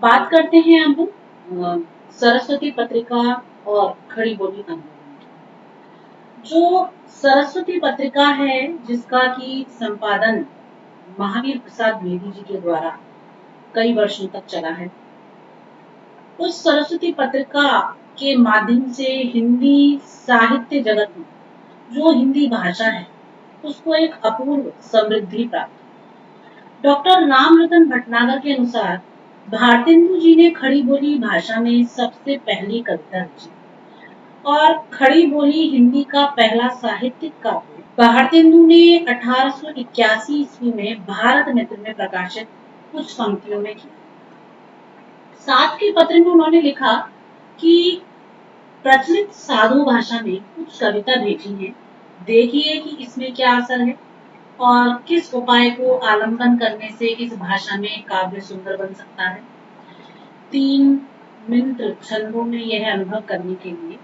बात करते हैं अब सरस्वती पत्रिका और खड़ी बोली आंदोलन की। जो सरस्वती पत्रिका है जिसका कि संपादन महावीर प्रसाद द्विवेदी जी के द्वारा कई वर्षों तक चला है, उस सरस्वती पत्रिका के माध्यम से हिंदी साहित्य जगत में जो हिंदी भाषा है उसको एक अपूर्व समृद्धि प्राप्त। डॉक्टर रामरतन भटनागर के अनुसार भारतेंदु जी ने खड़ी बोली भाषा में सबसे पहली कविता रची और खड़ी बोली हिंदी का पहला साहित्यिक काव्य भारतेंदु ने 1881 ईस्वी में भारत मित्र में प्रकाशित कुछ पंक्तियों में किया। साथ के पत्र में उन्होंने लिखा कि प्रचलित साधु भाषा में कुछ कविता भेजी है, देखिए कि इसमें क्या असर है और किस उपाय को आलंबन करने से इस भाषा में काव्य सुंदर बन सकता है। 3 मिंत्र छंदों में यह अनुभव करने के लिए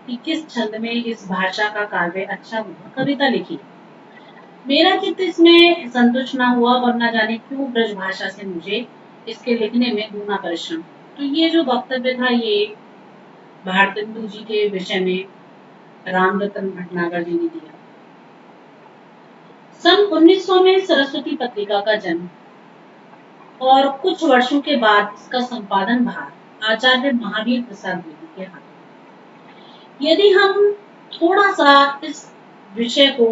कि किस छंद में इस भाषा का काव्य अच्छा होगा, कविता लिखी। मेरा चित्त इसमें संतुष्ट ना हुआ और न जाने क्यों ब्रज भाषा से मुझे इसके लिखने में दूना परिश्रम। तो ये जो वक्तव्य था ये भारतेंदु जी के विषय में रामरतन भटनागर जी ने दिया। सन 1900 में सरस्वती पत्रिका का जन्म और कुछ वर्षों के बाद इसका संपादन भार आचार्य महावीर प्रसाद द्विवेदी के हाथों। यदि हम थोड़ा सा इस विषय को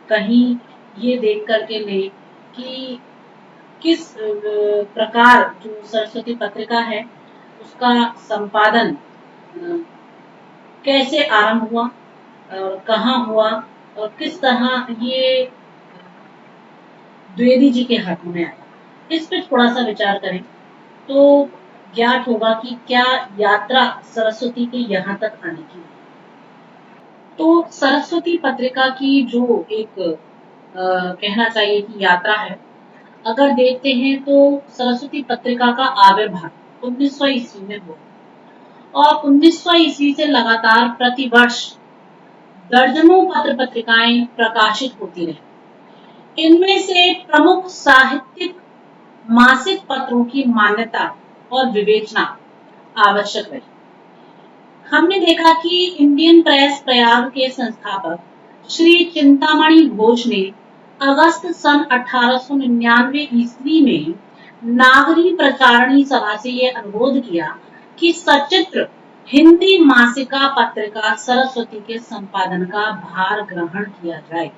कहीं ये देख करके ले कि किस प्रकार जो सरस्वती पत्रिका है उसका संपादन कैसे आरंभ हुआ और कहाँ हुआ और किस तरह ये द्विवेदी जी के हाथों में आया, इस पर थोड़ा सा विचार करें तो ज्ञात होगा कि क्या यात्रा सरस्वती के यहाँ तक आने की। तो सरस्वती पत्रिका की जो एक कहना चाहिए कि यात्रा है, अगर देखते हैं तो सरस्वती पत्रिका का आविर्भाव 1900 ईस्वी में हुआ और 1900 ईस्वी से लगातार प्रतिवर्ष दर्जनों पत्र पत्रिकाएं प्रकाशित होती रही। इनमें से प्रमुख साहित्यिक मासिक पत्रों की मान्यता और विवेचना आवश्यक रही। हमने देखा कि इंडियन प्रेस प्रयाग के संस्थापक श्री चिंतामणि घोष ने अगस्त सन 1899 ईस्वी में नागरी प्रचारणी सभा से यह अनुरोध किया कि सचित्र हिंदी मासिका पत्रिका सरस्वती के संपादन का भार ग्रहण किया जाए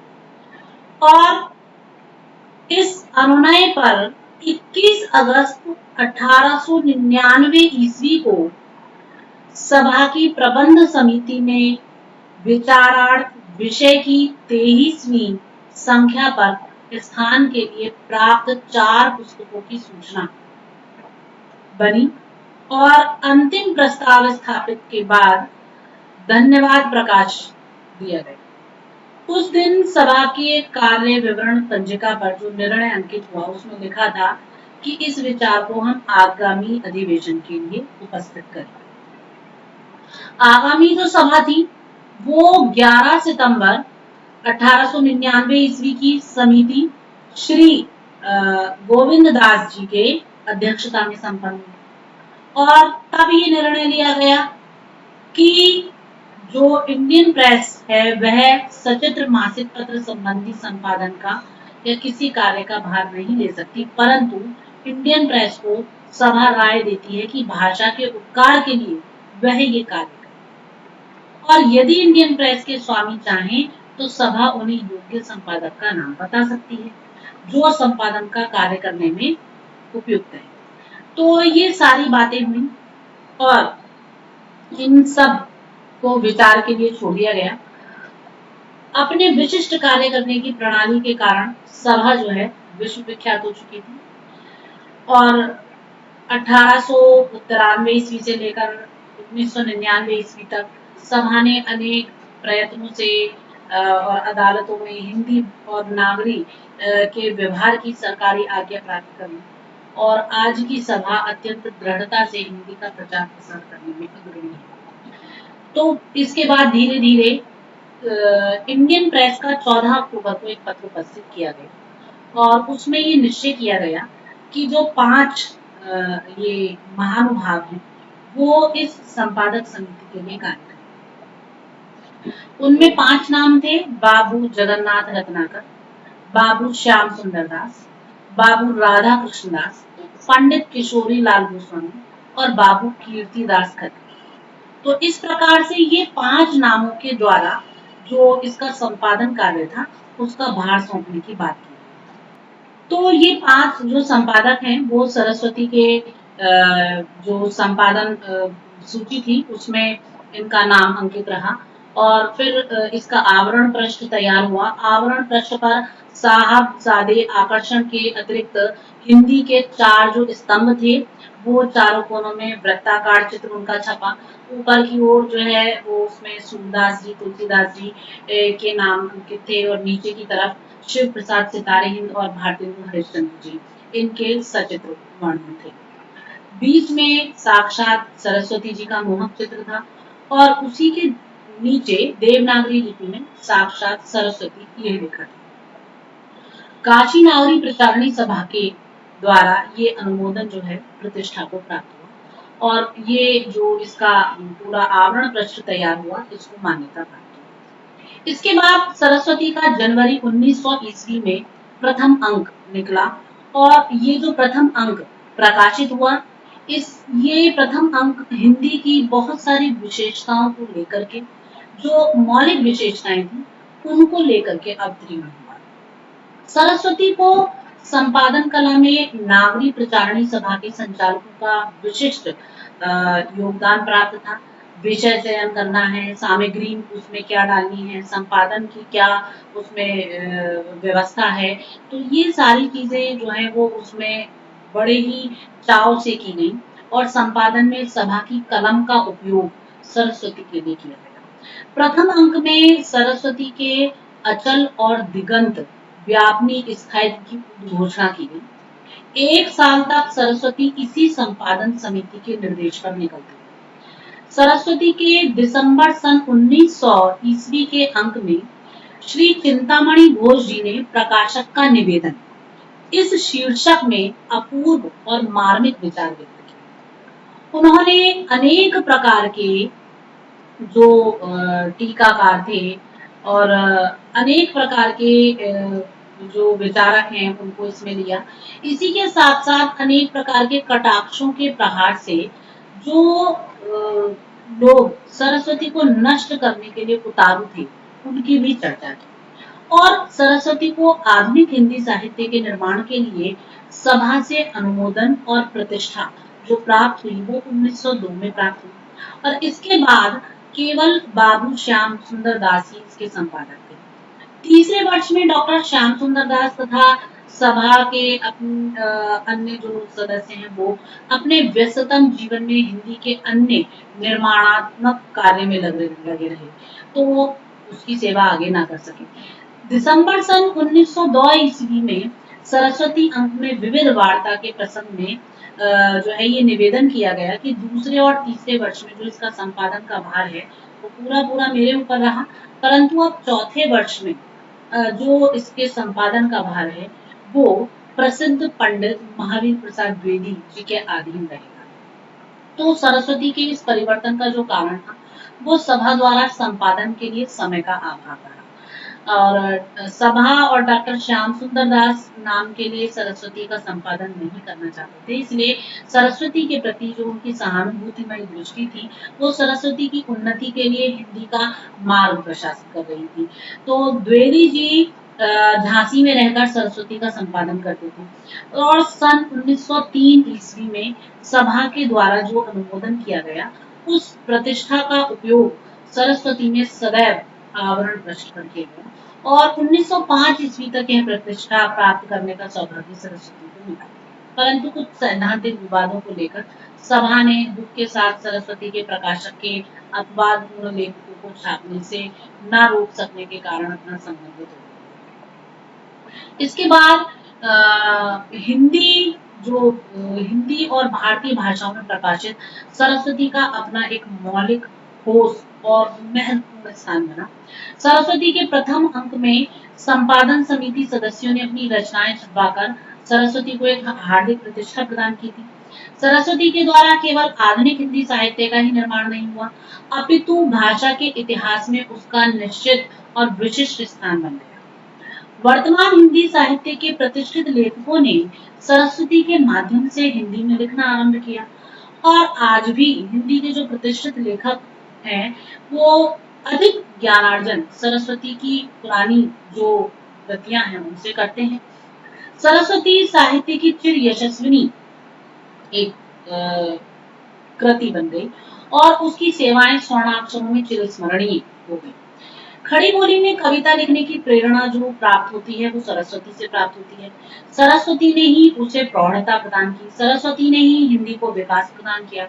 और इस अनुनय पर 21 अगस्त 1899 ईस्वी को सभा की प्रबंध समिति में विचारार्थ विषय की 23वीं संख्या पर स्थान के लिए प्राप्त 4 पुस्तकों की सूचना बनी और अंतिम प्रस्ताव स्थापित के बाद धन्यवाद प्रकाश दिया गया। उस दिन सभा के कार्य विवरण पंजिका पर जो निर्णय अंकित हुआ उसमें लिखा था कि इस विचार को हम आगामी अधिवेशन के लिए उपस्थित करें। आगामी जो सभा थी वो 11 सितंबर 1899 ईस्वी की समिति श्री गोविंद दास जी के अध्यक्षता में संपन्न हुई और तब ये निर्णय लिया गया कि जो इंडियन प्रेस है वह सचित्र मासिक पत्र संबंधी संपादन का या किसी कार्य का भार नहीं ले सकती, परंतु इंडियन प्रेस को सभा राय देती है कि भाषा के उपकार के लिए वह ये कार्य करे और यदि इंडियन प्रेस के स्वामी चाहें तो सभा उन्हें योग्य संपादक का नाम बता सकती है जो संपादन का कार्य करने में उपयुक्त है। तो ये सारी बातें हुई और इन सब को विचार के लिए छोड़ दिया गया। अपने विशिष्ट कार्य करने की प्रणाली के कारण सभा जो है विश्व विख्यात हो चुकी थी और 1893 ईस्वी से लेकर 1999 ईस्वी तक सभा ने अनेक प्रयत्नों से और अदालतों में हिंदी और नागरी के व्यवहार की सरकारी आज्ञा प्राप्त करी और आज की सभा अत्यंत दृढ़ता से हिंदी का प्रचार प्रसार करने में अग्रणी है। तो इसके बाद धीरे धीरे इंडियन प्रेस का 14 अक्टूबर को एक पत्र उपस्थित किया गया और उसमें ये निश्चय किया गया कि जो 5 ये महानुभाव हैं, वो इस संपादक समिति के लिए कार्य करें। उनमें 5 नाम थे: बाबू जगन्नाथ रत्नाकर, बाबू श्याम सुंदर दास, बाबू राधा कृष्ण दास, पंडित किशोरी लाल गोस्वामी और बाबू कीर्तिदास खत्री। तो इस प्रकार से ये 5 नामों के द्वारा जो इसका संपादन कार्य था, उसका भार सौंपने की बात की। तो ये 5 जो संपादक हैं, वो सरस्वती के जो संपादन सूची थी, उसमें इनका नाम अंकित रहा। और फिर इसका आवरण पृष्ठ तैयार हुआ। आवरण पृष्ठ पर साहब-जादे आकर्षण के अतिरिक्त हिंदी के 4 जो स्तंभ थे, वो चारों कोनों में वृत्ताकार चित्र उनका छपा। ऊपर की ओर जो है वो उसमें सूरदास जी, तुलसीदास जी के नाम अंकित थे और नीचे की तरफ शिव प्रसाद सितारे हिंद और भारतेंदु हरिश्चंद्र जी, इनके सचित्र वर्णन थे। बीच में साक्षात सरस्वती जी का मोहक चित्र था और उसी के नीचे देवनागरी लिपि में साक्षात सरस्वती ये लिखा था। काशी नागरी प्रचारणी सभा के द्वारा ये अनुमोदन जो है प्रतिष्ठा को प्राप्त हुआ और ये जो इसका पूरा आवरण पृष्ठ तैयार हुआ, इसको मान्यता प्राप्त हुई। इसके बाद सरस्वती का जनवरी 1900 ईस्वी में प्रथम अंक निकला और ये जो प्रथम अंक प्रकाशित हुआ, ये प्रथम अंक हिंदी की बहुत सारी विशेषताओं को लेकर के, जो मौलिक विशेषताएं थी, उनको लेकर के अवतीर्ण हुआ। सरस्वती को संपादन कला में नागरी प्रचारणी सभा के संचालकों का विशिष्ट योगदान प्राप्त था। विषय चयन करना है, सामग्री उसमें क्या डालनी है, संपादन की क्या उसमें व्यवस्था है, तो ये सारी चीजें जो है वो उसमें बड़े ही चाव से की गई और संपादन में सभा की कलम का उपयोग सरस्वती के लिए किया गया। प्रथम अंक में सरस्वती के अचल और दिगंत व्यापनी स्थायित्व की घोषणा की गई। 1 साल तक सरस्वती इसी संपादन समिति के निर्देश पर निकलती। सरस्वती के दिसंबर सन 1900 ईस्वी के अंक में श्री चिंतामणि घोष जी ने प्रकाशक का निवेदन इस शीर्षक में अपूर्व और मार्मिक विचार व्यक्त किए। उन्होंने अनेक प्रकार के जो टीकाकार थे और अनेक प्रकार के जो विचारक हैं उनको इसमें लिया। इसी के साथ साथ अनेक प्रकार के कटाक्षों के प्रहार से जो लोग सरस्वती को नष्ट करने के लिए उतारू थे, उनकी भी चर्चा की और सरस्वती को आधुनिक हिंदी साहित्य के निर्माण के लिए सभा से अनुमोदन और प्रतिष्ठा जो प्राप्त हुई वो 1902 में प्राप्त हुई और इसके बाद केवल बाबू श्याम सुंदर दास ही इसके संपादक थे। तीसरे वर्ष में डॉक्टर श्याम सुंदर दास तथा सभा के अन्य जो सदस्य हैं वो अपने व्यस्ततम जीवन में हिंदी के अन्य निर्माणात्मक कार्य में लगे रहे, तो वो उसकी सेवा आगे ना कर सके। दिसंबर सन 1902 ईस्वी में सरस्वती अंक में विविध वार्ता के प्रसंग में जो है ये निवेदन किया गया कि दूसरे और तीसरे वर्ष में जो इसका संपादन का भार है वो पूरा मेरे ऊपर रहा, परंतु अब चौथे वर्ष में जो इसके संपादन का भार है वो प्रसिद्ध पंडित महावीर प्रसाद द्विवेदी जी के अधीन रहेगा। तो सरस्वती के इस परिवर्तन का जो कारण था वो सभा द्वारा संपादन के लिए समय का अभाव रहा और सभा और डॉक्टर श्याम सुंदर दास नाम के लिए सरस्वती का संपादन नहीं करना चाहते थे, इसलिए सरस्वती के प्रति जो उनकी सहानुभूतिमय दृष्टि थी वो सरस्वती की उन्नति के लिए हिंदी का मार्ग प्रशस्त कर रही थी। तो द्विवेदी जी झांसी में रहकर सरस्वती का संपादन करते थे और सन 1903 ईस्वी में सभा के द्वारा जो अनुमोदन किया गया उस प्रतिष्ठा का उपयोग सरस्वती में सदैव आवरण पृष्ठ पर किया गया और 1905 ईस्वी तक यह प्रतिष्ठा प्राप्त करने का सौभाग्य सरस्वती को मिला, परंतु कुछ सैद्धांतिक विवादों को लेकर सभा ने दुख के साथ सरस्वती के प्रकाशक के अपवादपूर्ण लेखकों को छापने से न रोक सकने के कारण अपना संबंध तोड़। इसके बाद हिंदी और भारतीय भाषाओं में प्रकाशित सरस्वती का अपना एक मौलिक ठोस और महत्वपूर्ण स्थान बना। सरस्वती के प्रथम अंक में संपादन समिति सदस्यों ने अपनी रचनाएं छपवाकर सरस्वती को एक हार्दिक प्रतिष्ठा प्रदान की थी। सरस्वती के द्वारा केवल आधुनिक हिंदी साहित्य का ही निर्माण नहीं हुआ, अपितु भाषा के इतिहास में उसका निश्चित और विशिष्ट स्थान बन गया। वर्तमान हिंदी साहित्य के प्रतिष्ठित लेखकों ने सरस्वती के माध्यम से हिंदी में लिखना आरंभ किया, और आज भी हिंदी के जो प्रतिष्ठित लेखक हैं वो अधिक ज्ञानार्जन सरस्वती की पुरानी जो कृतियां हैं उनसे करते हैं। सरस्वती साहित्य की चिर यशस्विनी एक कृति बन गई और उसकी सेवाएं स्वर्णाक्षरों में चिरस्मरणीय हो गई। खड़ी बोली में कविता लिखने की प्रेरणा जो प्राप्त होती है वो सरस्वती से प्राप्त होती है। सरस्वती ने ही उसे प्रौढ़ता प्रदान की, सरस्वती ने ही हिंदी को विकास प्रदान किया।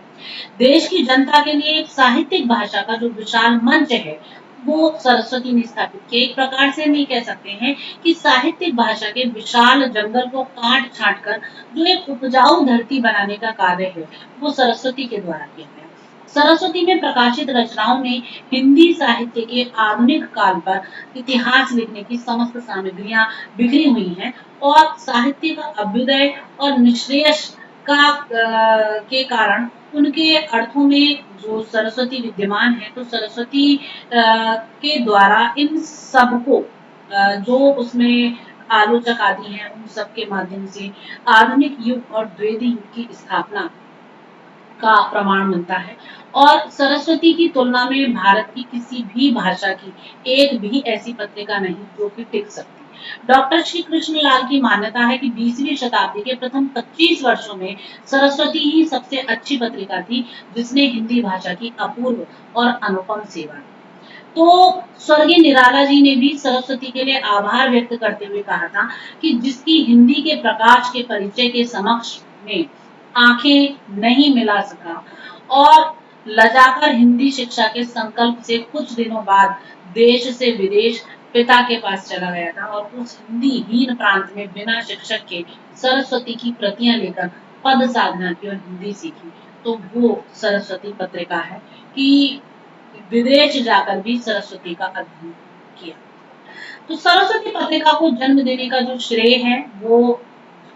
देश की जनता के लिए एक साहित्यिक भाषा का जो विशाल मंच है वो सरस्वती ने स्थापित किया। एक प्रकार से हम ये कह सकते हैं कि साहित्यिक भाषा के विशाल जंगल को काट छाट कर जो एक उपजाऊ धरती बनाने का कार्य है वो सरस्वती के द्वारा किया गया। सरस्वती में प्रकाशित रचनाओं ने हिंदी साहित्य के आधुनिक काल पर इतिहास लिखने की समस्त सामग्रियां बिखरी हुई हैं, और साहित्य का अभ्युदय और निश्रेयस का के कारण उनके अर्थों में जो सरस्वती विद्यमान है, तो सरस्वती के द्वारा इन सबको जो उसमें आलोचक आदि हैं उन सब के माध्यम से आधुनिक युग और द्विवेदी युग की स्थापना का प्रमाण बनता है। और सरस्वती की तुलना में भारत की किसी भी भाषा की एक भी ऐसी पत्रिका नहीं जो कि टिक सकती। डॉक्टर श्री कृष्ण लाल की मान्यता है कि 20वीं शताब्दी के प्रथम 25 वर्षों में सरस्वती ही सबसे अच्छी पत्रिका थी जिसने हिंदी भाषा की अपूर्व और अनुपम सेवा दी। तो स्वर्गीय निराला जी ने भी सरस्वती के लिए आभार व्यक्त करते हुए कहा था कि जिसकी हिंदी के प्रकाश के परिचय के समक्ष में आंखें नहीं मिला सका और लजाकर हिंदी शिक्षा के संकल्प से कुछ दिनों बाद देश से विदेश पिता के पास चला गया था, और उस हिंदी हीन प्रांत में बिना शिक्षक के सरस्वती की प्रतियां लेकर पद साधना की और हिंदी सीखी। तो वो सरस्वती पत्रिका है कि विदेश जाकर भी सरस्वती का अध्ययन किया। तो सरस्वती पत्रिका को जन्म देने का जो श्रेय है वो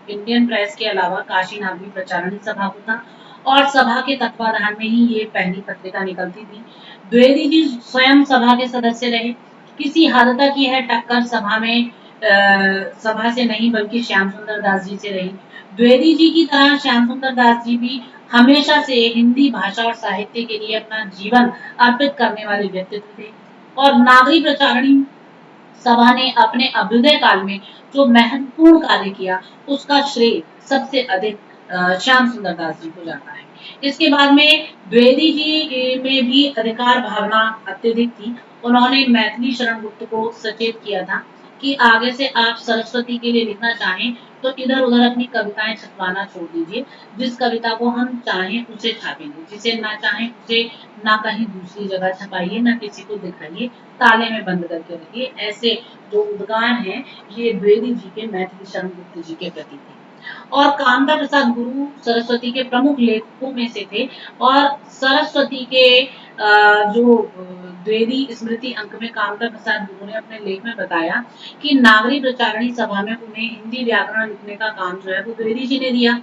इंडियन प्रेस के अलावा काशी नागरी प्रचारण सभा को था, और सभा के तत्वाधान में ही ये पहली पत्रिका निकलती थी। द्विवेदी जी स्वयं सभा के सदस्य रहे। किसी हद तक यह टक्कर सभा में सभा से नहीं बल्कि श्याम सुंदर दास जी से रही। द्विवेदी जी की तरह श्याम सुंदर दास जी भी हमेशा से हिंदी भाषा और साहित्य के लिए अपना जीवन अर्पित करने वाले व्यक्तित्व थे, और नागरी प्रचारणी सभा ने अपने अभ्युदय काल में जो महत्वपूर्ण कार्य किया उसका श्रेय सबसे अधिक श्याम सुंदर दास जी को जाता है। इसके बाद में द्विवेदी जी में भी अधिकार भावना अत्यधिक थी। उन्होंने मैथिली शरण गुप्त को सचेत किया था कि आगे से आप सरस्वती के लिए लिखना चाहें तो इधर उधर अपनी कविताएं छपवाना छोड़ दीजिए। जिस कविता को हम चाहें उसे छापेंगे, जिसे ना चाहें उसे ना कहीं दूसरी जगह छपाइए, ना किसी को दिखाइए, ताले में बंद करके रखिए। ऐसे जो उद्गार हैं ये द्विवेदी जी के मैथिली शरण गुप्त जी के प्रति थे। और कामदा प्रसाद गुरु सरस्वती के प्रमुख लेखकों में से थे, और सरस्वती के जो द्विवेदी स्मृति अंक में कामदा प्रसाद गुरु ने अपने लेख में बताया कि नागरी प्रचारणी सभा में उन्हें हिंदी व्याकरण लिखने का काम जो है वो द्विवेदी जी ने दिया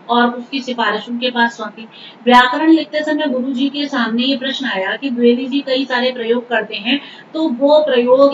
और उसकी सिफारिश उनके पास सौंपी। व्याकरण लिखते समय गुरु जी के सामने ये प्रश्न आया कि द्विवेदी जी कई सारे प्रयोग करते हैं, तो वो प्रयोग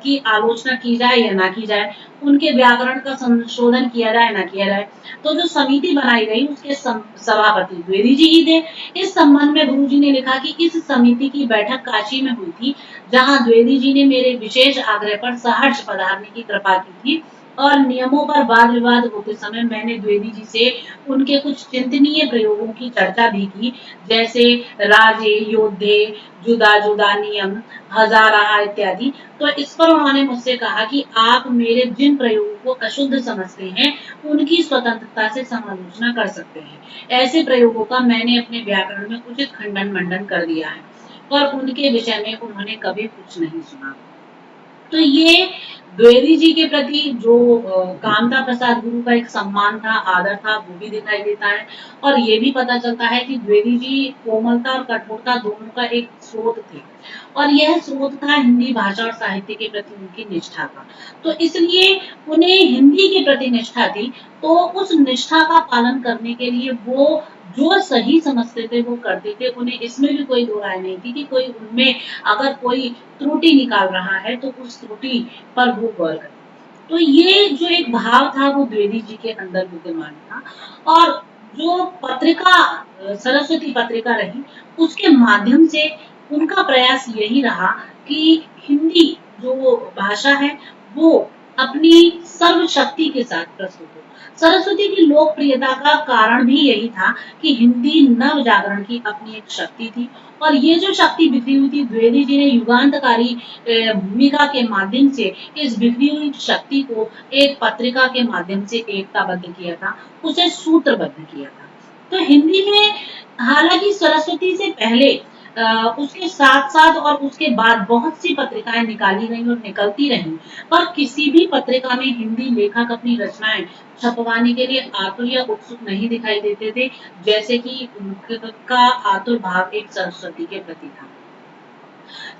की आलोचना की जाए या ना की जाए, उनके व्याकरण का संशोधन किया जाए ना किया जाए। तो जो समिति बनाई गई उसके सभापति द्विवेदी जी ही थे। इस संबंध में गुरु जी ने लिखा कि इस समिति की बैठक काशी में हुई थी, जहां द्विवेदी जी ने मेरे विशेष आग्रह पर सहर्ष पधारने की कृपा की थी, और नियमों पर वाद विवाद होते समय मैंने द्विवेदी जी से उनके कुछ चिंतनीय प्रयोगों की चर्चा भी की, जैसे राजे, योद्धे, जुदा जुदा नियम, हजारा इत्यादि। तो इस पर उन्होंने मुझसे कहा कि आप मेरे जिन प्रयोगों को अशुद्ध समझते हैं उनकी स्वतंत्रता से समालोचना कर सकते हैं। ऐसे प्रयोगों का मैंने अपने व्याकरण में उचित खंडन मंडन कर दिया है, पर उनके विषय में उन्होंने कभी कुछ नहीं सुना। तो ये द्विवेदी जी के प्रति जो कामता प्रसाद गुरु का एक सम्मान था, आदर था, वो भी दिखाई देता है। और ये भी पता चलता है कि द्विवेदी जी कोमलता और कठोरता दोनों का एक स्रोत थे, और यह स्रोत था हिंदी भाषा और साहित्य के प्रति उनकी निष्ठा का। तो इसलिए उन्हें हिंदी के प्रति निष्ठा थी, तो उस निष्ठा का पालन करने के लिए वो जो सही समझते थे वो करते थे। उन्हें इसमें भी कोई दो राय नहीं थी कि कोई उनमें अगर कोई त्रुटि निकाल रहा है तो उस त्रुटि पर वो गौर करें। तो ये जो एक भाव था वो द्विवेदी जी के अंदर विद्यमान था। और जो पत्रिका सरस्वती पत्रिका रही, उसके माध्यम से उनका प्रयास यही रहा कि हिंदी जो भाषा है वो अपनी सर्वशक्ति के साथ प्रस्तुत हो। सरस्वती की लोकप्रियता का कारण भी यही था कि हिंदी नव जागरण की अपनी एक शक्ति थी, और ये जो शक्ति बिखरी हुई थी, द्विवेदी जी ने युगांतकारी भूमिका के माध्यम से इस बिखरी हुई शक्ति को एक पत्रिका के माध्यम से एकताबद्ध किया था, उसे सूत्रबद्ध किया था। तो हिंदी में हालांकि सरस्वती से पहले उसके साथ-साथ और उसके बाद बहुत सी पत्रिकाएं निकाली गई और निकलती रहीं, पर किसी भी पत्रिका में हिंदी लेखक अपनी रचनाएं छपवाने के लिए आतुर या उत्सुक नहीं दिखाई देते थे, जैसे कि उनका आतुर भाव एक सरस्वती के प्रति था।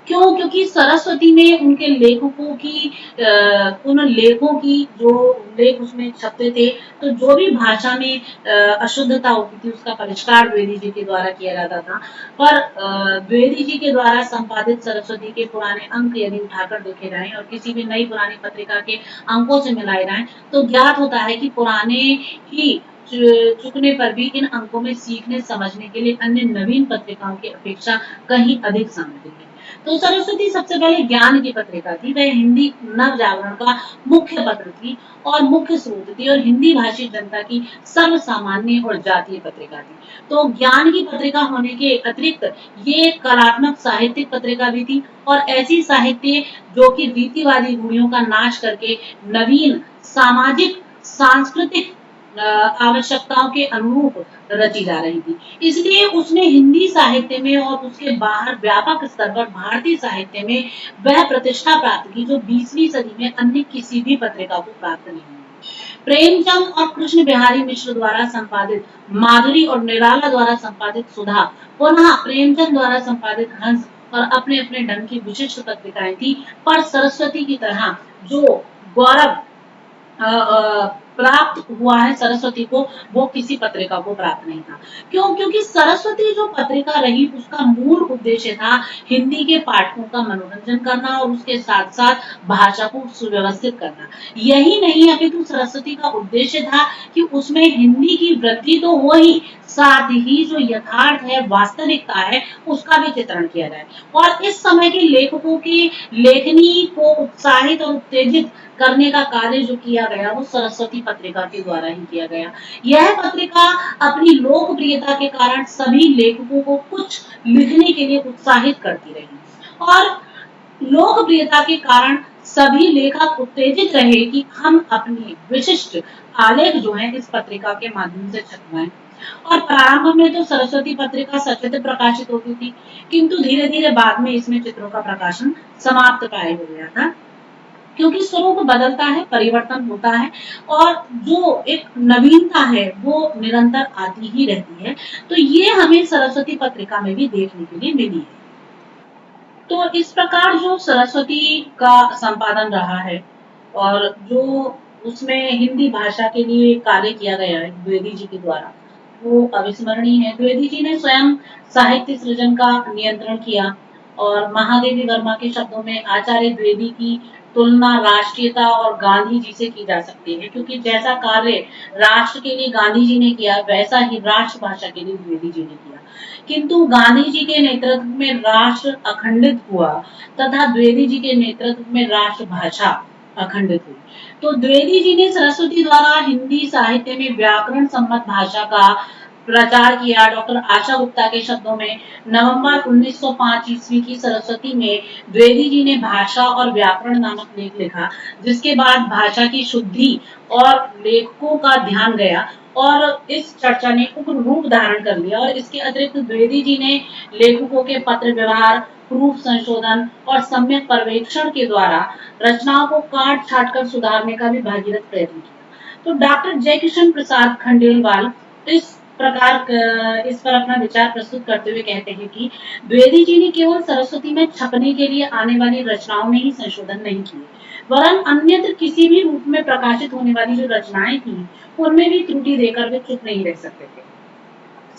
क्यों? क्योंकि सरस्वती में उनके लेखकों की उन लेखों की जो लेख उसमें छपते थे, तो जो भी भाषा में अशुद्धता होती थी उसका परिष्कार द्विवेदी जी के द्वारा किया जाता था। पर द्विवेदी जी के द्वारा संपादित सरस्वती के पुराने अंक यदि उठाकर देखे जाएँ और किसी भी नई पुरानी पत्रिका के अंकों से मिलाए जाएँ, तो ज्ञात होता है कि पुराने ही चुकने पर भी इन अंकों में सीखने समझने के लिए अन्य नवीन पत्रिकाओं की अपेक्षा कहीं अधिक सामग्री है। तो सरस्वती सबसे पहले ज्ञान की पत्रिका थी, वह हिंदी नव जागरण का मुख्य पत्र थी और मुख्य स्रोत थी, और हिंदी भाषी जनता की सर्वसामान्य और जातीय पत्रिका थी। तो ज्ञान की पत्रिका होने के अतिरिक्त ये कलात्मक साहित्यिक पत्रिका भी थी, और ऐसी साहित्य जो कि रीतिवादी रूढ़ियों का नाश करके नवीन सामाजिक सांस्कृतिक आवश्यकताओं के अनुरूप रची जा रही थी। इसलिए उसने हिंदी साहित्य में और उसके बाहर व्यापक स्तर पर भारतीय साहित्य में वह प्रतिष्ठा प्राप्त की जो 20वीं सदी में अन्य किसी भी पत्रिका को प्राप्त नहीं हुई। प्रेमचंद और कृष्ण बिहारी मिश्र द्वारा संपादित माधुरी और निराला द्वारा संपादित सुधा, पुनः प्रेमचंद द्वारा संपादित हंस और अपने अपने ढंग की विशिष्ट पत्रिकाएं थी, पर सरस्वती की तरह जो गौरव प्राप्त हुआ है सरस्वती को, वो किसी पत्रिका को प्राप्त नहीं था। क्यों? क्योंकि सरस्वती जो पत्रिका रही उसका मूल उद्देश्य था हिंदी के पाठकों का मनोरंजन करना और उसके साथ-साथ भाषा को सुव्यवस्थित करना। यही नहीं अपितु सरस्वती का उद्देश्य था कि उसमें हिंदी की वृद्धि तो हो ही, साथ ही जो यथार्थ है, वास्तविकता है, उसका भी चित्रण किया जाए। और इस समय के लेखकों की लेखनी को उत्साहित और उत्तेजित करने का कार्य जो किया गया वो सरस्वती पत्रिका के द्वारा ही किया गया। यह पत्रिका अपनी लोकप्रियता के कारण सभी लेखकों को कुछ लिखने के लिए उत्साहित करती रही, और लोकप्रियता के कारण सभी लेखक उत्तेजित रहे कि हम अपनी विशिष्ट आलेख जो है इस पत्रिका के माध्यम से छपवाएं। और प्रारंभ में तो सरस्वती पत्रिका सचित्र प्रकाशित होती थी, किंतु धीरे धीरे बाद में इसमें चित्रों का प्रकाशन समाप्त प्राय हो गया था, क्योंकि स्वरूप बदलता है, परिवर्तन होता है, और जो एक नवीनता है वो निरंतर आती ही रहती है। तो ये हमें सरस्वती पत्रिका में भी देखने के लिए मिली है। तो इस प्रकार जो सरस्वती का संपादन रहा है और जो उसमें हिंदी भाषा के लिए कार्य किया गया है द्विवेदी जी के द्वारा, वो अविस्मरणीय है। द्विवेदी जी ने स्वयं साहित्य सृजन का नियंत्रण किया, और महादेवी वर्मा के शब्दों में आचार्य द्विवेदी की तुलना राष्ट्रीयता और गांधी जी से की जा सकती है, क्योंकि जैसा कार्य राष्ट्र के लिए गांधी जी ने किया वैसा ही राष्ट्रभाषा के लिए द्विवेदी जी ने किया। किंतु गांधी जी के नेतृत्व में राष्ट्र अखंडित हुआ तथा द्विवेदी जी के नेतृत्व में राष्ट्रभाषा अखंडित हुई। तो द्विवेदी जी ने सरस्वती द्वारा हिंदी साहित्य में व्याकरण सम्मत भाषा का प्रचार किया। डॉक्टर आशा गुप्ता के शब्दों में नवंबर 1905 ईस्वी की सरस्वती में द्विवेदी जी ने भाषा और व्याकरण नामक लेख लिखा, जिसके बाद भाषा की शुद्धि और लेखकों का ध्यान गया, और इस चर्चा ने उग्र रूप धारण कर लिया। और इसके अतिरिक्त द्विवेदी जी ने लेखकों के पत्र व्यवहार, प्रूफ संशोधन और सम्यक पर्यवेक्षण के द्वारा रचनाओं को काट छाट कर सुधारने का भी भागीरथ प्रयत्न किया। तो डॉक्टर जयकिशन प्रसाद खंडेलवाल इस इस पर अपना विचार प्रस्तुत करते हुए कहते हैं कि द्विवेदी जी ने केवल सरस्वती में छपने के लिए आने वाली रचनाओं में ही संशोधन नहीं किए, वरन अन्यत्र किसी भी रूप में प्रकाशित होने वाली जो रचनाएं थी उनमें भी त्रुटि देकर वे चुप नहीं रह सकते थे।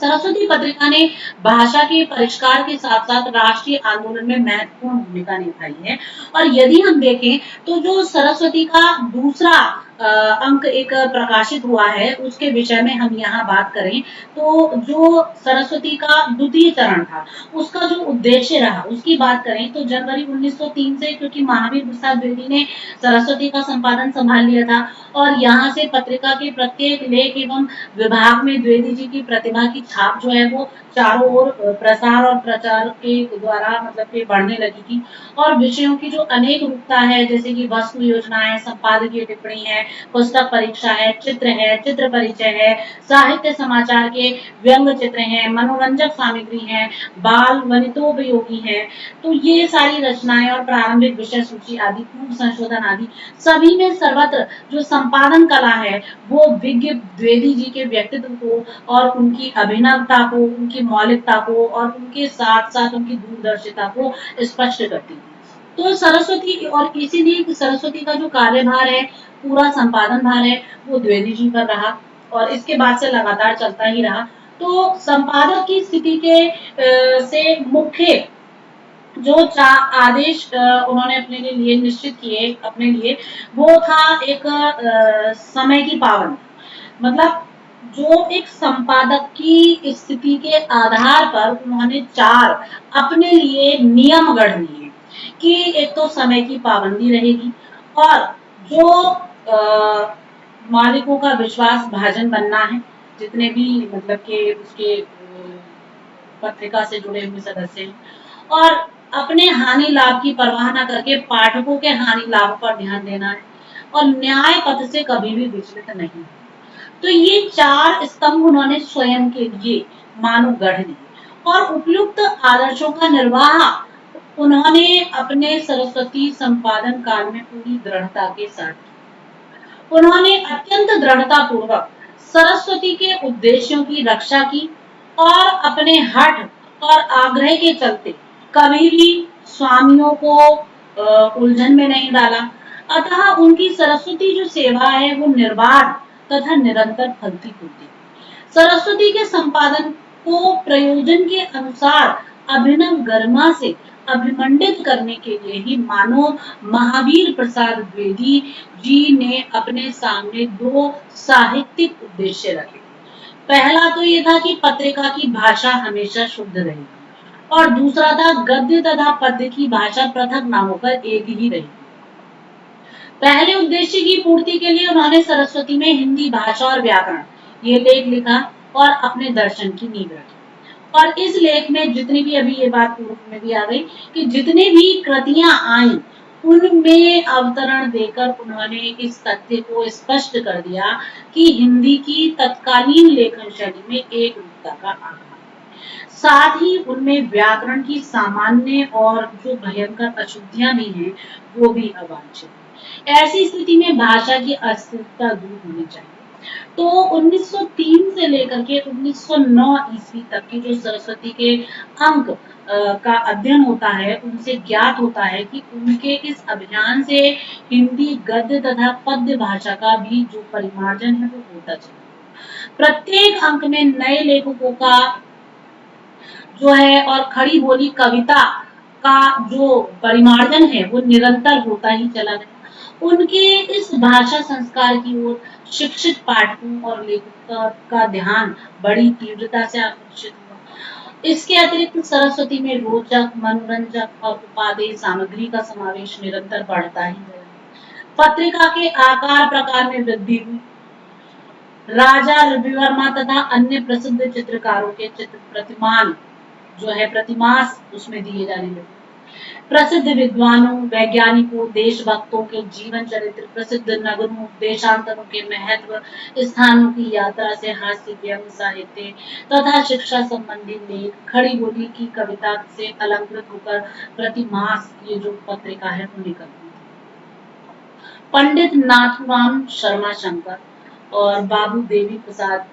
सरस्वती पत्रिका ने भाषा के परिष्कार के साथ साथ राष्ट्रीय आंदोलन में महत्वपूर्ण भूमिका निभाई है। और यदि हम देखें तो जो सरस्वती का दूसरा अंक एक प्रकाशित हुआ है, उसके विषय में हम यहाँ बात करें तो जो सरस्वती का द्वितीय चरण था, उसका जो उद्देश्य रहा उसकी बात करें तो जनवरी 1903 से, क्योंकि महावीर प्रसाद द्विवेदी ने सरस्वती का संपादन संभाल लिया था और यहाँ से पत्रिका के प्रत्येक लेख एवं विभाग में द्विवेदी जी की प्रतिभा की छाप जो है वो चारों ओर प्रसार और प्रचार के द्वारा मतलब कि बढ़ने लगी थी। और विषयों की जो अनेक रूपता है, जैसे कि वस्तु योजना है, संपादकीय टिप्पणी है, पुस्तक परीक्षा है, चित्र परिचय है, साहित्य समाचार के व्यंग चित्र हैं, मनोरंजक सामग्री है, बाल वनितोपयोगी है। तो ये सारी रचनाएं और प्रारंभिक विषय सूची आदि, पूर्व संशोधन आदि सभी में सर्वत्र जो संपादन कला है वो विज्ञ द्विवेदी जी के व्यक्तित्व को और उनकी अभिनवता को, उनकी मौलिकता को और उनके साथ साथ उनकी दूरदर्शिता को स्पष्ट करती है। तो सरस्वती, और इसीलिए सरस्वती का जो कार्यभार है, पूरा संपादन भार है, वो द्विवेदी जी पर रहा और इसके बाद से लगातार चलता ही रहा। तो संपादक की स्थिति के से मुख्य जो आदेश उन्होंने अपने लिए निश्चित किए अपने लिए, वो था एक समय की पाबंदी। मतलब जो एक संपादक की स्थिति के आधार पर उन्होंने 4 अपने लिए नियम गढ़ लिए कि एक तो समय की पाबंदी रहेगी और जो मालिकों का विश्वास भाजन बनना है, जितने भी मतलब के उसके पत्रिका से जुड़े हुए सदस्य हैं, और अपने हानि लाभ की परवाह न करके पाठकों के हानि लाभ पर ध्यान देना है और न्याय पथ से कभी भी विचलित नहीं। तो ये 4 स्तंभ उन्होंने स्वयं के लिए मानो गढ़ लिए और उपयुक्त आदर्शों का निर्वाह उन्होंने अपने सरस्वती संपादन काल में पूरी दृढ़ता के साथ किया। उन्होंने अत्यंत दृढ़ता पूर्वक सरस्वती के उद्देश्यों की रक्षा की और अपने हठ और आग्रह के चलते कभी भी स्वामियों को उलझन में नहीं डाला। अतः उनकी सरस्वती जो सेवा है वो निर्बाध तथा निरंतर फलती फूलती। सरस्वती के संपादन को प्रयोजन के अनुसार अभिनव गरिमा से अभिमंडित करने के लिए ही मानो महावीर प्रसाद द्विवेदी जी ने अपने सामने 2 साहित्यिक उद्देश्य रखे। पहला तो ये था कि पत्रिका की भाषा हमेशा शुद्ध रहेगी और दूसरा था गद्य तथा पद्य की भाषा पृथक न होकर एक ही रहेगी। पहले उद्देश्य की पूर्ति के लिए उन्होंने सरस्वती में हिंदी भाषा और व्याकरण ये लेख लिखा और अपने दर्शन की नींव रखी। और इस लेख में जितनी भी, अभी ये बात पूर्व में भी आ गई कि जितने भी कृतियां आई उनमें अवतरण देकर उन्होंने इस तथ्य को स्पष्ट कर दिया कि हिंदी की तत्कालीन लेखन शैली में एक रूपता का अभाव, साथ ही उनमें व्याकरण की सामान्य और जो भयंकर अशुद्धियां भी हैं वो भी अवांछित। ऐसी स्थिति में भाषा की अस्थिरता दूर होनी चाहिए। तो 1903 से लेकर के 1909 ईस्वी तक की जो सरस्वती के अंक का अध्ययन होता है, उनसे ज्ञात होता है कि उनके इस अभियान से हिंदी गद्य तथा पद्य भाषा का भी जो परिमार्जन है वो होता चला। प्रत्येक अंक में नए लेखकों का जो है और खड़ी बोली कविता का जो परिमार्जन है वो निरंतर होता ही चला गया। उनके इस भाषा संस्कार की ओर शिक्षित पाठकों और लेखकों का ध्यान बड़ी तीव्रता से आकर्षित हुआ। इसके अतिरिक्त सरस्वती में रोचक, मनोरंजक और उपादेय सामग्री का समावेश निरंतर बढ़ता ही गया। पत्रिका के आकार प्रकार में वृद्धि हुई। राजा रविवर्मा तथा अन्य प्रसिद्ध चित्रकारों के चित्र प्रतिमान जो है प्रतिमास उसमें दिए जाने लगे। प्रसिद्ध विद्वानों, वैज्ञानिकों, देशभक्तों के जीवन चरित्र, प्रसिद्ध नगरों, देशांतरों के महत्व स्थानों की यात्रा से हास्य व्यंग्य साहित्य तथा शिक्षा संबंधी लेख, खड़ी बोली की कविता से अलंकृत होकर प्रतिमास ये जो पत्रिका है वो निकलती है। पंडित नाथुराम शर्मा शंकर और बाबू देवी प्रसाद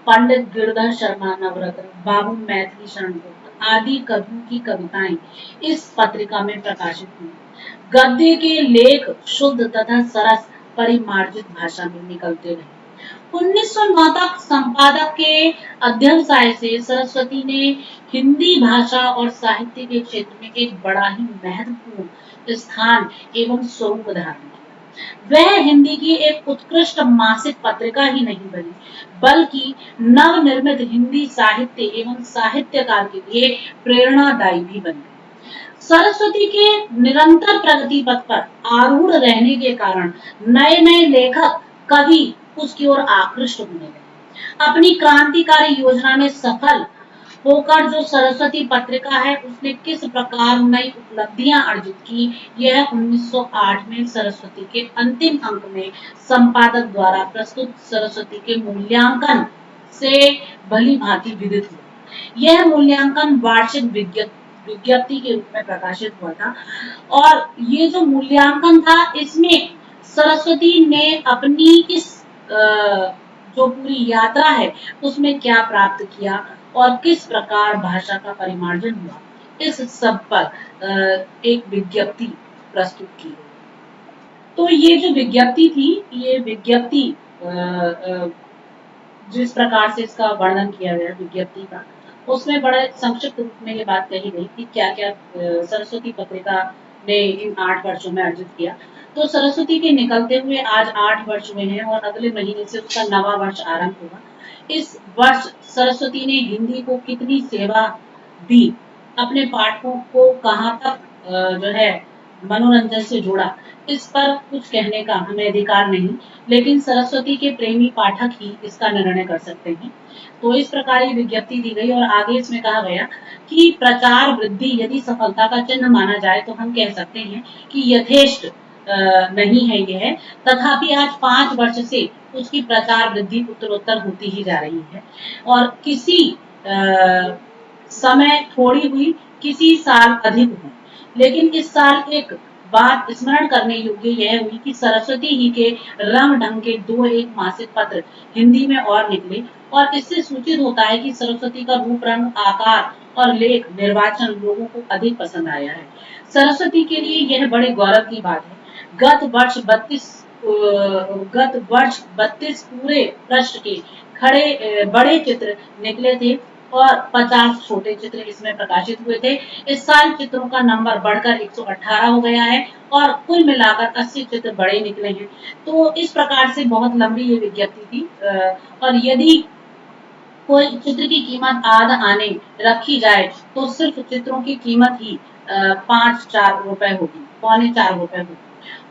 पंडित गिरधर शर्मा नवरत्न, बाबू मैथिली शरण गुप्त आदि कवियों की कविताएं इस पत्रिका में प्रकाशित हुई। गद्य के लेख शुद्ध तथा सरस परिमार्जित भाषा में निकलते रहे। 1909 तक संपादक के अध्यवसाय से सरस्वती ने हिंदी भाषा और साहित्य के क्षेत्र में एक बड़ा ही महत्वपूर्ण स्थान एवं स्वरूप धारण किया। वह हिंदी की एक उत्कृष्ट मासिक पत्रिका ही नहीं बनी, बल्कि नवनिर्मित हिंदी साहित्य एवं साहित्यकार के लिए प्रेरणादायी भी बन गई। सरस्वती के निरंतर प्रगति पथ पर आरूढ़ रहने के कारण नए नए लेखक कवि उसकी ओर आकृष्ट होने लगे। अपनी क्रांतिकारी योजना में सफल होकर जो सरस्वती पत्रिका है उसने किस प्रकार नई उपलब्धियां अर्जित की, यह 1908 में सरस्वती के अंतिम अंक में संपादक द्वारा प्रस्तुत सरस्वती के मूल्यांकन से भली भांति विदित हुआ। यह मूल्यांकन वार्षिक विज्ञप्ति के रूप में प्रकाशित हुआ था और ये जो मूल्यांकन था इसमें सरस्वती ने अपनी इस जो पूरी यात्रा है उसमें क्या प्राप्त किया और किस प्रकार भाषा का परिमार्जन हुआ, इस सब पर एक विज्ञप्ति प्रस्तुत की गई। तो ये जो विज्ञप्ति थी, ये विज्ञप्ति जिस प्रकार से इसका वर्णन किया गया विज्ञप्ति का, उसमें बड़े संक्षिप्त रूप में ये बात कही गई कि क्या क्या सरस्वती पत्रिका ने इन 8 वर्षों में अर्जित किया। तो सरस्वती के निकलते हुए आज 8 वर्ष हुए हैं और अगले महीने से उसका नवा वर्ष आरंभ होगा। इस वर्ष सरस्वती ने हिंदी को कितनी सेवा दी, अपने पाठकों को कहाँ तक जो है मनोरंजन से जोड़ा, इस पर कुछ कहने का हमें अधिकार नहीं, लेकिन सरस्वती के प्रेमी पाठक ही इसका निर्णय कर सकते हैं। तो इस प्रकार ये विज्ञप्ति दी गई और आगे इसमें कहा गया कि प्रचार वृद्धि यदि सफलता का चिन्ह माना जाए तो हम कह सकते हैं कि यथेष्ट नहीं है यह, तथापि आज 5 वर्ष से उसकी प्रचार वृद्धि उत्तरोत्तर होती ही जा रही है और किसी समय थोड़ी हुई, किसी साल अधिक हुई, लेकिन इस साल एक बात स्मरण करने योग्य यह हुई कि सरस्वती ही के रंग ढंग के 2 एक मासिक पत्र हिंदी में और निकले और इससे सूचित होता है कि सरस्वती का रूप रंग आकार और लेख निर्वाचन लोगों को अधिक पसंद आया है। सरस्वती के लिए यह बड़े गौरव की बात है। गत वर्ष 32 पूरे पृष्ठ के खड़े बड़े चित्र निकले थे और 50 छोटे चित्र इसमें प्रकाशित हुए थे। इस साल चित्रों का नंबर बढ़कर 118 हो गया है और कुल मिलाकर 80 चित्र बड़े निकले हैं। तो इस प्रकार से बहुत लंबी ये विज्ञप्ति थी और यदि कोई चित्र की कीमत आध आने रखी जाए तो सिर्फ चित्रों की कीमत ही 5-4 रुपए होगी, 3.25 रुपए होगी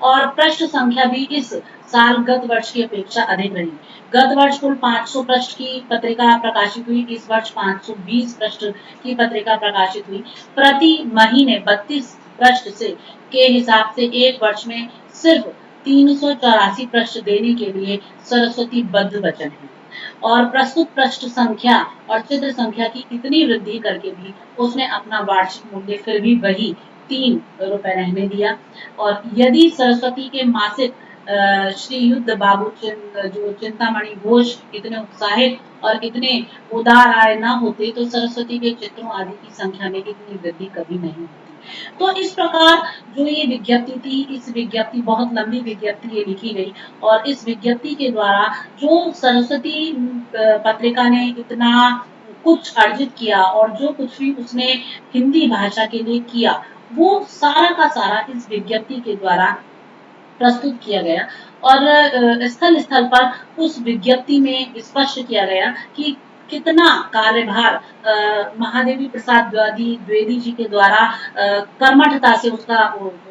और पृष्ठ संख्या भी इस साल गत वर्ष की अपेक्षा अधिक रही। गत वर्ष कुल 500 पृष्ठ की पत्रिका प्रकाशित हुई, इस वर्ष 520 पृष्ठ की पत्रिका प्रकाशित हुई। प्रति महीने 32 पृष्ठ से के हिसाब से एक वर्ष में सिर्फ 384 पृष्ठ देने के लिए सरस्वती बद्ध वचन है और प्रस्तुत पृष्ठ संख्या और चित्र संख्या की इतनी वृद्धि करके भी उसने अपना वार्षिक मूल्य फिर भी वही 3 रुपए रहने दिया। और यदि सरस्वती के मासिक श्री युद्ध बाबू जो चिंतामणि घोष इतने उत्साहित और इतने उदार आय न होते तो सरस्वती के चित्रों आदि की संख्या में इतनी वृद्धि कभी नहीं होती। तो इस प्रकार जो ये विज्ञप्ति थी, इस विज्ञप्ति बहुत लंबी विज्ञप्ति ये लिखी गई और इस विज्ञप्ति के द्वारा जो सरस्वती पत्रिका ने इतना कुछ अर्जित किया और जो कुछ भी उसने हिंदी भाषा के लिए किया वो सारा का सारा इस विज्ञप्ति के द्वारा प्रस्तुत किया गया और स्थल स्थल पर उस विज्ञप्ति में स्पष्ट किया गया कि कितना कार्यभार महादेवी प्रसाद द्विवेदी जी के द्वारा कर्मठता से उसका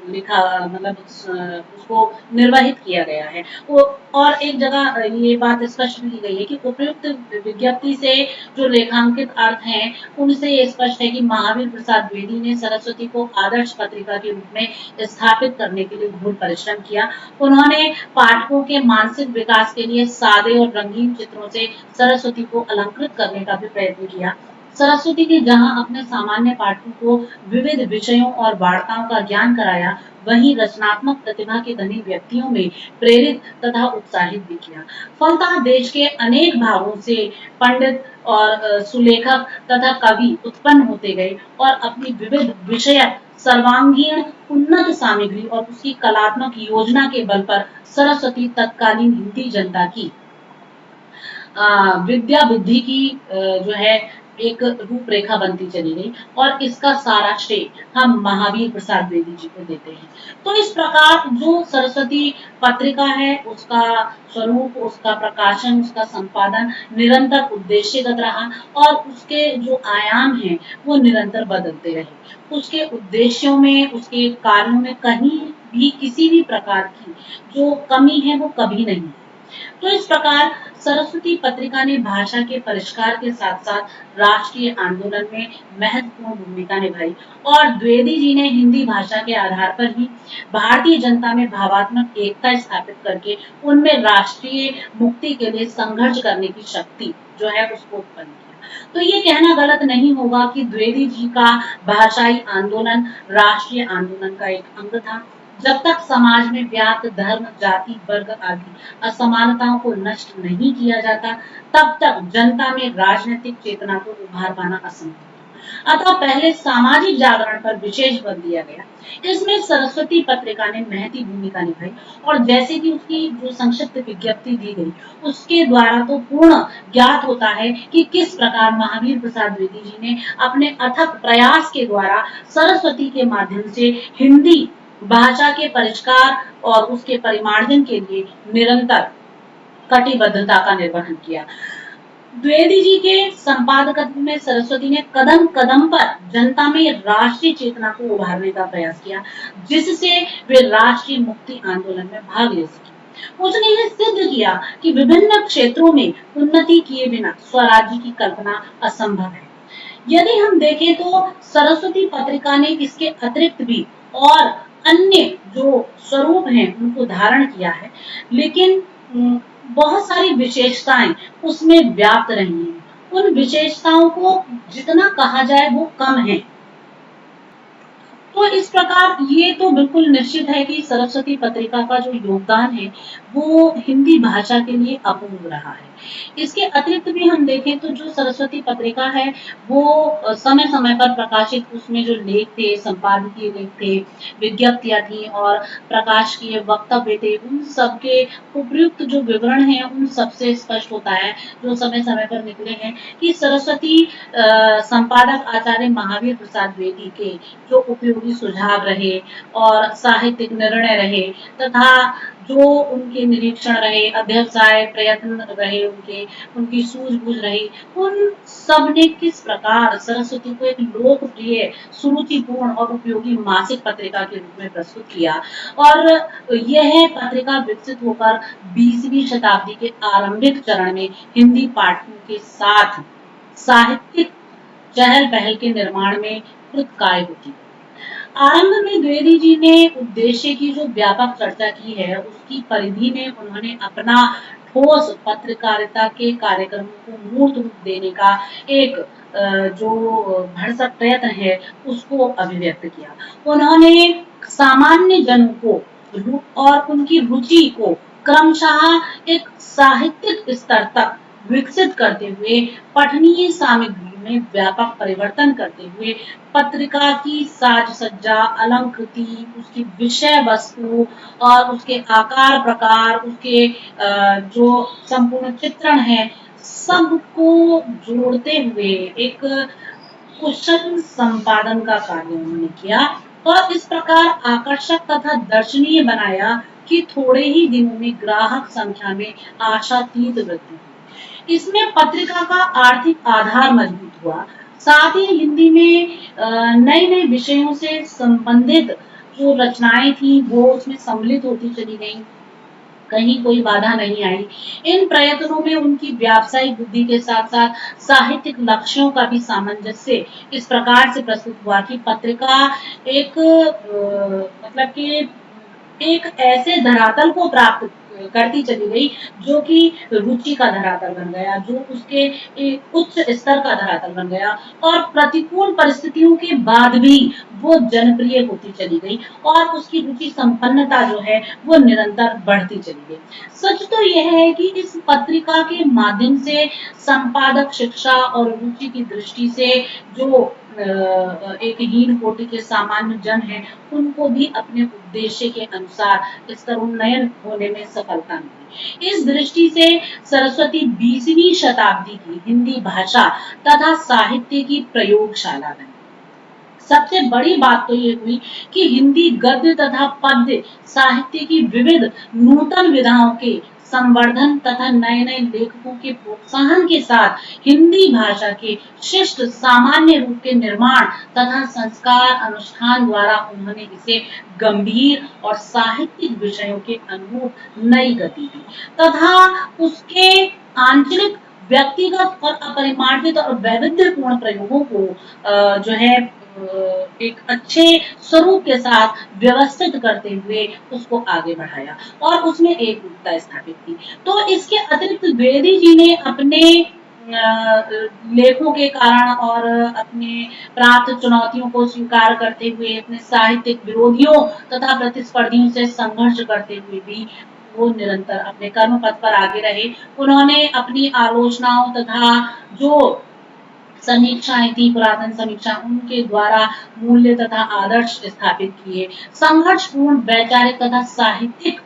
लिखा, मतलब उसको निर्वाहित किया गया है। वो और एक जगह ये बात स्पष्ट की गई है कि उपयुक्त विज्ञप्ति से जो रेखांकित अर्थ हैं, उनसे ये स्पष्ट है कि महावीर प्रसाद द्विवेदी ने सरस्वती को आदर्श पत्रिका के रूप में स्थापित करने के लिए घोर परिश्रम किया। उन्होंने पाठकों के मानसिक विकास के लिए सादे और रंगीन चित्रों से सरस्वती को अलंकृत करने का भी प्रयत्न किया। सरस्वती ने जहां अपने सामान्य पाठकों को विविध विषयों और वार्ताओं का ज्ञान कराया, वहीं रचनात्मक प्रतिभा के धनी व्यक्तियों में प्रेरित तथा उत्साहित भी किया। फलतः देश के अनेक भागों से पंडित और सुलेखक तथा कवि उत्पन्न होते गए और अपनी विविध विषयक सर्वांगीण उन्नत सामग्री और उसकी कलात्मक योजना के बल पर सरस्वती तत्कालीन हिंदी जनता की विद्या बुद्धि की जो है एक रूपरेखा बनती चली गई, और इसका सारा श्रेय हम महावीर प्रसाद द्विवेदी जी को देते हैं। तो इस प्रकार जो सरस्वती पत्रिका है, उसका स्वरूप, उसका प्रकाशन, उसका संपादन निरंतर उद्देश्यगत रहा, और उसके जो आयाम हैं वो निरंतर बदलते रहे। उसके उद्देश्यों में, उसके कार्यों में कहीं भी किसी भी प्रकार की जो कमी है वो कभी नहीं है। तो इस प्रकार सरस्वती पत्रिका ने भाषा के परिष्कार के साथ साथ राष्ट्रीय आंदोलन में महत्वपूर्ण भूमिका निभाई, और द्विवेदी जी ने हिंदी भाषा के आधार पर ही भारतीय जनता में भावात्मक एकता स्थापित करके उनमें राष्ट्रीय मुक्ति के लिए संघर्ष करने की शक्ति जो है उसको उत्पन्न किया। तो ये कहना गलत नहीं होगा कि द्विवेदी जी का भाषाई आंदोलन राष्ट्रीय आंदोलन का एक अंग था। जब तक समाज में व्याप्त धर्म, जाति, वर्ग आदि असमानताओं को नष्ट नहीं किया जाता, तब तक जनता में राजनीतिक चेतना को उभार पाना असंभव था। अतः पहले सामाजिक जागरण पर विशेष बल दिया गया। इसमें सरस्वती पत्रिका ने महती भूमिका निभाई, और जैसे कि उसकी जो संक्षिप्त विज्ञप्ति दी गई, उसके द्वारा तो पूर्ण ज्ञात होता है कि किस प्रकार महावीर प्रसाद द्विवेदी जी ने अपने अथक प्रयास के द्वारा सरस्वती के माध्यम से हिंदी भाषा के परिष्कार और उसके परिमार्जन के लिए निरंतर कटिबद्धता का निर्वहन किया। द्विवेदी जी के संपादकत्व में सरस्वती ने कदम कदम पर जनता में राष्ट्रीय चेतना को उभारने का प्रयास किया, जिससे वे राष्ट्रीय मुक्ति आंदोलन में भाग ले सके। उसने यह सिद्ध किया कि विभिन्न क्षेत्रों में उन्नति किए बिना स्वराज्य की कल्पना असंभव है। यदि हम देखें तो सरस्वती पत्रिका ने इसके अतिरिक्त भी और अन्य जो स्वरूप हैं उनको धारण किया है, लेकिन बहुत सारी विशेषताएं उसमें व्याप्त रही हैं। उन विशेषताओं को जितना कहा जाए वो कम है। तो इस प्रकार ये तो बिल्कुल निश्चित है कि सरस्वती पत्रिका का जो योगदान है वो हिंदी भाषा के लिए अपूर्व रहा है। इसके अतिरिक्त भी हम देखें तो जो सरस्वती पत्रिका है वो समय समय पर प्रकाशित उसमें जो लेख थे, संपादकीय लेख थे, विज्ञप्तियां थी और प्रकाशकीय वक्तव्य थे, उन सबके उपयुक्त जो विवरण है उन सबसे स्पष्ट होता है, जो समय समय पर निकले हैं, कि सरस्वती संपादक आचार्य महावीर प्रसाद द्विवेदी के जो उपयोगी सुझाव रहे और साहित्यिक निर्णय रहे तथा जो उनके निरीक्षण रहे, अध्यवसाय प्रयत्न रहे, उनकी सूझबूझ रही, उन सब ने किस प्रकार सरस्वती को एक लोकप्रिय, सुरुचिपूर्ण और उपयोगी मासिक पत्रिका के रूप में प्रस्तुत किया। और यह पत्रिका विकसित होकर 20वीं शताब्दी के आरंभिक चरण में हिंदी पाठकों के साथ साहित्यिक चहल पहल के निर्माण में कृतकार्य होती है। आरंभ में द्विवेदी जी ने उद्देश्य की जो व्यापक चर्चा की है, उसकी परिधि में उन्होंने अपना ठोस पत्रकारिता के कार्यक्रमों को मूर्त रूप देने का एक जो भरसक प्रयत्न है उसको अभिव्यक्त किया। उन्होंने सामान्य जनों को और उनकी रुचि को क्रमशः एक साहित्यिक स्तर तक विकसित करते हुए, पठनीय सामग्री में व्यापक परिवर्तन करते हुए, पत्रिका की साज सज्जा, अलंकृति, उसकी विषय वस्तु और उसके आकार प्रकार, उसके जो संपूर्ण चित्रण है, सबको जोड़ते हुए एक कुशल संपादन का कार्य उन्होंने किया, और इस प्रकार आकर्षक तथा दर्शनीय बनाया कि थोड़े ही दिनों में ग्राहक संख्या में आशातीत वृद्धि हुई। इसमें पत्रिका का आर्थिक आधार मजबूत हुआ। साथ ही हिंदी में नए नए विषयों से संबंधित जो रचनाएं थी वो उसमें सम्मिलित होती चली गई, कहीं कोई बाधा नहीं आई। इन प्रयत्नों में उनकी व्यावसायिक बुद्धि के साथ साथ साहित्यिक लक्ष्यों का भी सामंजस्य इस प्रकार से प्रस्तुत हुआ कि पत्रिका एक मतलब कि एक ऐसे धरातल को प्राप्त करती चली गई जो कि रुचि का धरातल बन गया, जो उसके एक उच्च स्तर का धरातल बन गया और प्रतिकूल परिस्थितियों के बाद भी वो जनप्रिय होती चली गई और उसकी रुचि संपन्नता जो है वो निरंतर बढ़ती चली गई। सच तो यह है कि इस पत्रिका के माध्यम से संपादक शिक्षा और रुचि की दृष्टि से जो एक हीन कोटि के सामान्य जन हैं, उनको भी अपने उद्देश्य के अनुसार इसका उन्नयन होने में सफलता मिली। इस दृष्टि से सरस्वती 20वीं शताब्दी की हिंदी भाषा तथा साहित्य की प्रयोगशाला बनी। सबसे बड़ी बात तो ये हुई कि हिंदी गद्य तथा पद्य साहित्य की विविध नूतन विधाओं के संवर्धन तथा नए नए लेखकों के प्रोत्साहन के साथ हिंदी भाषा के शिष्ट सामान्य रूप के निर्माण तथा संस्कार अनुष्ठान द्वारा उन्होंने इसे गंभीर और साहित्यिक विषयों के अनुरूप नई गति दी तथा उसके आंचलिक व्यक्तिगत और अपरिमार्जित और वैविध्यपूर्ण प्रयोगों को जो है एक अच्छे स्वरूप के साथ व्यवस्थित करते हुए उसको आगे बढ़ाया और उसमें एकरूपता स्थापित की। तो इसके अतिरिक्त द्विवेदी जी ने अपने लेखों के कारण और अपने प्राप्त चुनौतियों को स्वीकार करते हुए अपने साहित्यिक विरोधियों तथा प्रतिस्पर्धियों से संघर्ष करते हुए भी वो निरंतर अपने कर्म पथ पर आगे रहे। उन्होंने अपनी आलोचनाओं तथा जो समीक्षाएं थी, पुरातन समीक्षा, उनके द्वारा मूल्य तथा आदर्श स्थापित किए। संघर्षपूर्ण वैचारिक तथा साहित्यिक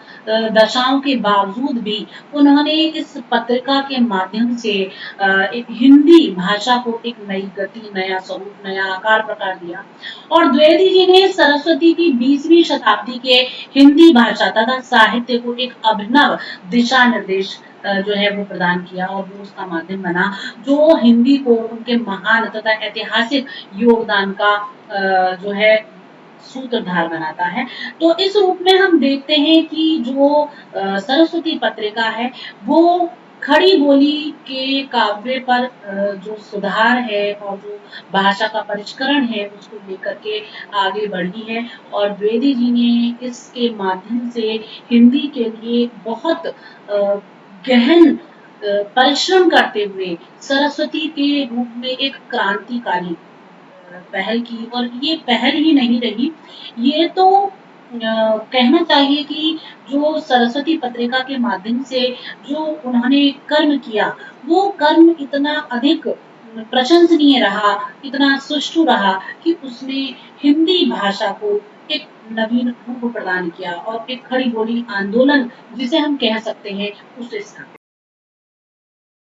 दशाओं के बावजूद भी उन्होंने इस पत्रिका के माध्यम से एक हिंदी भाषा को एक नई गति, नया स्वरूप, नया आकार प्रकार दिया और द्विवेदी जी ने सरस्वती की 20वीं शताब्दी के हिंदी भाषा तथा साहित्य को एक अभिनव दिशा निर्देश जो है वो प्रदान किया और वो उसका माध्यम बना जो हिंदी को उनके महान तथा ऐतिहासिक योगदान का जो है सूत्रधार बनाता है। तो इस रूप में हम देखते हैं कि जो सरस्वती पत्रिका है वो खड़ी बोली के काव्य पर जो सुधार है और जो भाषा का परिष्करण है उसको लेकर के आगे बढ़ी है और द्विवेदी जी ने इसके माध्यम से हिंदी के लिए बहुत गहन परिश्रम करते हुए सरस्वती के रूप में एक क्रांतिकारी पहल की और ये पहल ही नहीं रही, ये तो कहना चाहिए कि जो सरस्वती पत्रिका के माध्यम से जो उन्होंने कर्म किया, वो कर्म इतना अधिक प्रशंसनीय रहा, इतना सुष्ठु रहा कि उसने हिंदी भाषा को एक नवीन रूप प्रदान किया और एक खड़ी बोली आंदोलन जिसे हम कह सकते हैं उसे स्थापित